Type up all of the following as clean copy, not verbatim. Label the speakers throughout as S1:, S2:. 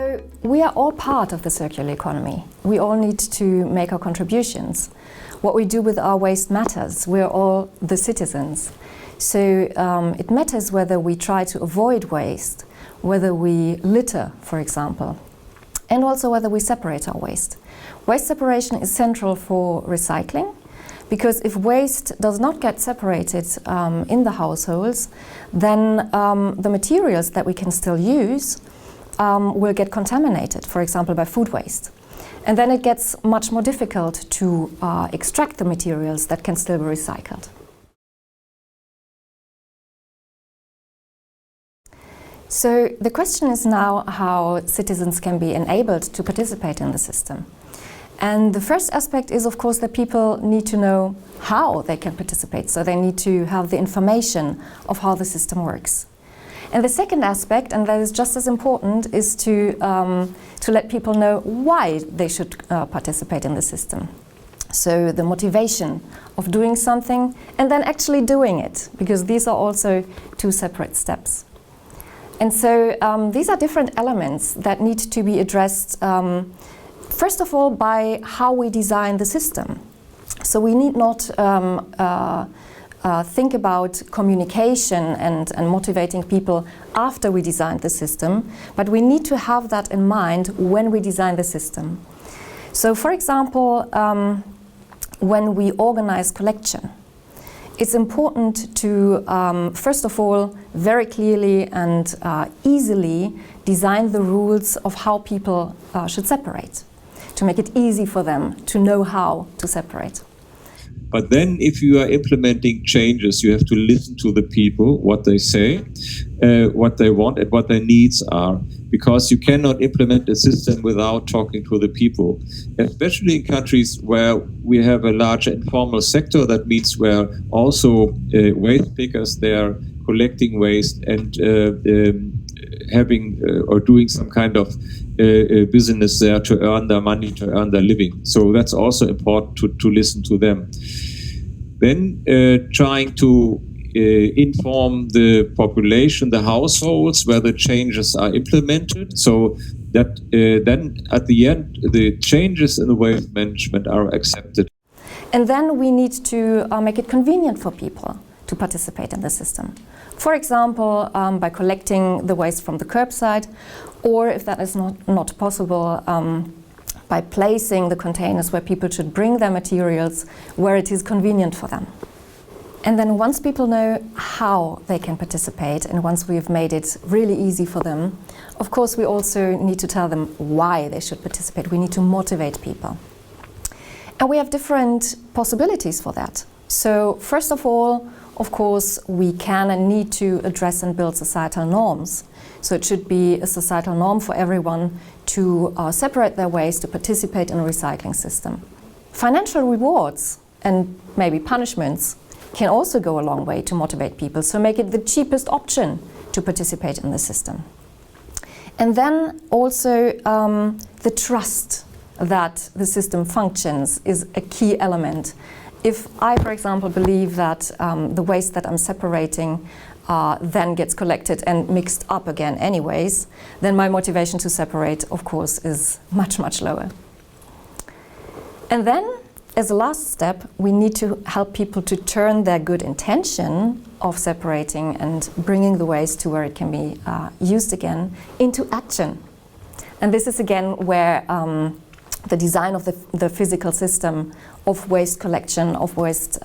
S1: So we are all part of the circular economy. We all need to make our contributions. What we do with our waste matters. We're all the citizens. So it matters whether we try to avoid waste, whether we litter, for example, and also whether we separate our waste. Waste separation is central for recycling, because if waste does not get separated in the households, then the materials that we can still use will get contaminated, for example, by food waste. And then it gets much more difficult to extract the materials that can still be recycled. So the question is now how citizens can be enabled to participate in the system. And the first aspect is, of course, that people need to know how they can participate. So they need to have the information of how the system works. And the second aspect, and that is just as important, is to let people know why they should participate in the system. So the motivation of doing something and then actually doing it, because these are also two separate steps. And so these are different elements that need to be addressed, first of all, by how we design the system. So we need not think about communication and motivating people after we design the system, but we need to have that in mind when we design the system. So, for example, when we organize collection, it's important to, first of all, very clearly and easily design the rules of how people should separate, to make it easy for them to know how to separate.
S2: But then if you are implementing changes, you have to listen to the people, what they say, what they want and what their needs are, because you cannot implement a system without talking to the people, especially in countries where we have a large informal sector. That means where also waste pickers, they are collecting waste and having or doing some kind of business there to earn their money, to earn their living. So that's also important to listen to them. Then trying to inform the population, the households, where the changes are implemented, so that then at the end the changes in the waste management are accepted.
S1: And then we need to make it convenient for people to participate in the system. For example, by collecting the waste from the curbside, or if that is not possible, by placing the containers where people should bring their materials where it is convenient for them. And then once people know how they can participate, and once we have made it really easy for them, of course we also need to tell them why they should participate. We need to motivate people. And we have different possibilities for that. So first of all, of course, we can and need to address and build societal norms. So it should be a societal norm for everyone to separate their waste, to participate in a recycling system. Financial rewards and maybe punishments can also go a long way to motivate people, so make it the cheapest option to participate in the system. And then also the trust that the system functions is a key element. If I, for example, believe that the waste that I'm separating then gets collected and mixed up again anyways, then my motivation to separate, of course, is much, much lower. And then, as a last step, we need to help people to turn their good intention of separating and bringing the waste to where it can be used again into action. And this is again where the design of the physical system of waste collection, of waste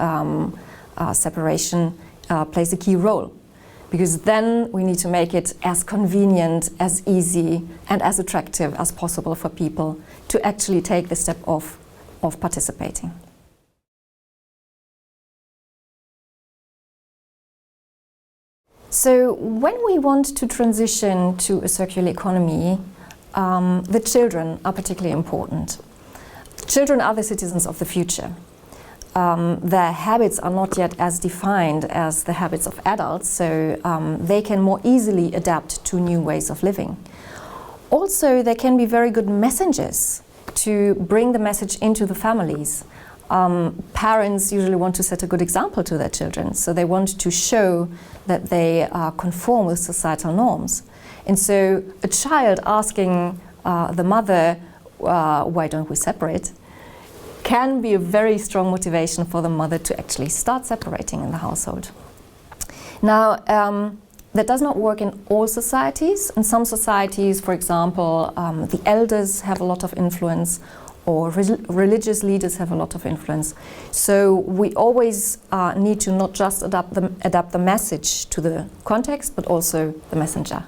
S1: separation plays a key role. Because then we need to make it as convenient, as easy, and as attractive as possible for people to actually take the step of participating. So when we want to transition to a circular economy, the children are particularly important. Children are the citizens of the future. Their habits are not yet as defined as the habits of adults, so they can more easily adapt to new ways of living. Also, they can be very good messengers to bring the message into the families. Parents usually want to set a good example to their children, so they want to show that they conform with societal norms. And so a child asking the mother, why don't we separate, can be a very strong motivation for the mother to actually start separating in the household. Now, that does not work in all societies. In some societies, for example, the elders have a lot of influence, or religious leaders have a lot of influence. So we always need to not just adapt the message to the context, but also the messenger.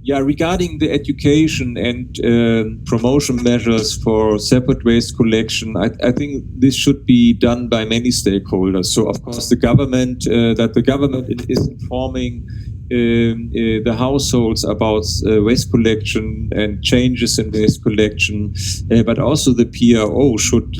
S2: Yeah, regarding the education and promotion measures for separate waste collection, I think this should be done by many stakeholders. So, of course, the government is informing the households about waste collection and changes in waste collection, but also the PRO should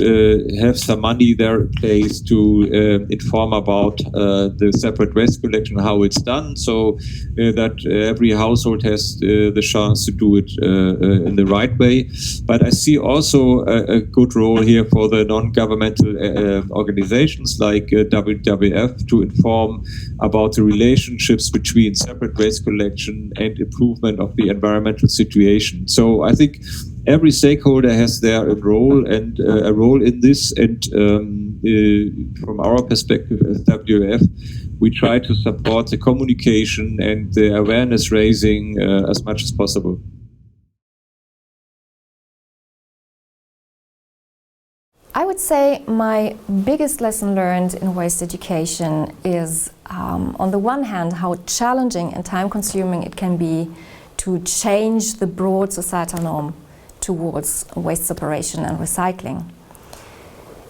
S2: have some money there in place to inform about the separate waste collection, how it's done, so that every household has the chance to do it in the right way. But I see also a good role here for the non-governmental organizations like WWF to inform about the relationships between separate waste collection and improvement of the environmental situation. So I think every stakeholder has their role and a role in this. And from our perspective as WWF, we try to support the communication and the awareness raising as much as possible.
S1: I would say my biggest lesson learned in waste education is, on the one hand, how challenging and time-consuming it can be to change the broad societal norm towards waste separation and recycling.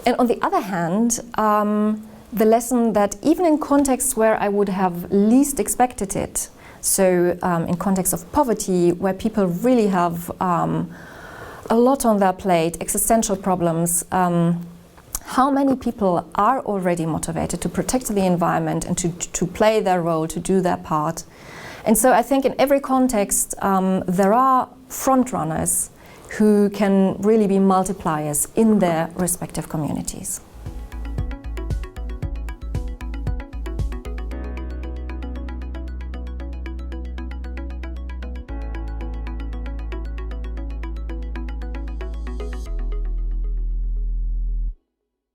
S1: And on the other hand, the lesson that even in contexts where I would have least expected it, so in context of poverty, where people really have a lot on their plate, existential problems, how many people are already motivated to protect the environment and to play their role, to do their part. And so I think in every context there are front runners who can really be multipliers in their respective communities.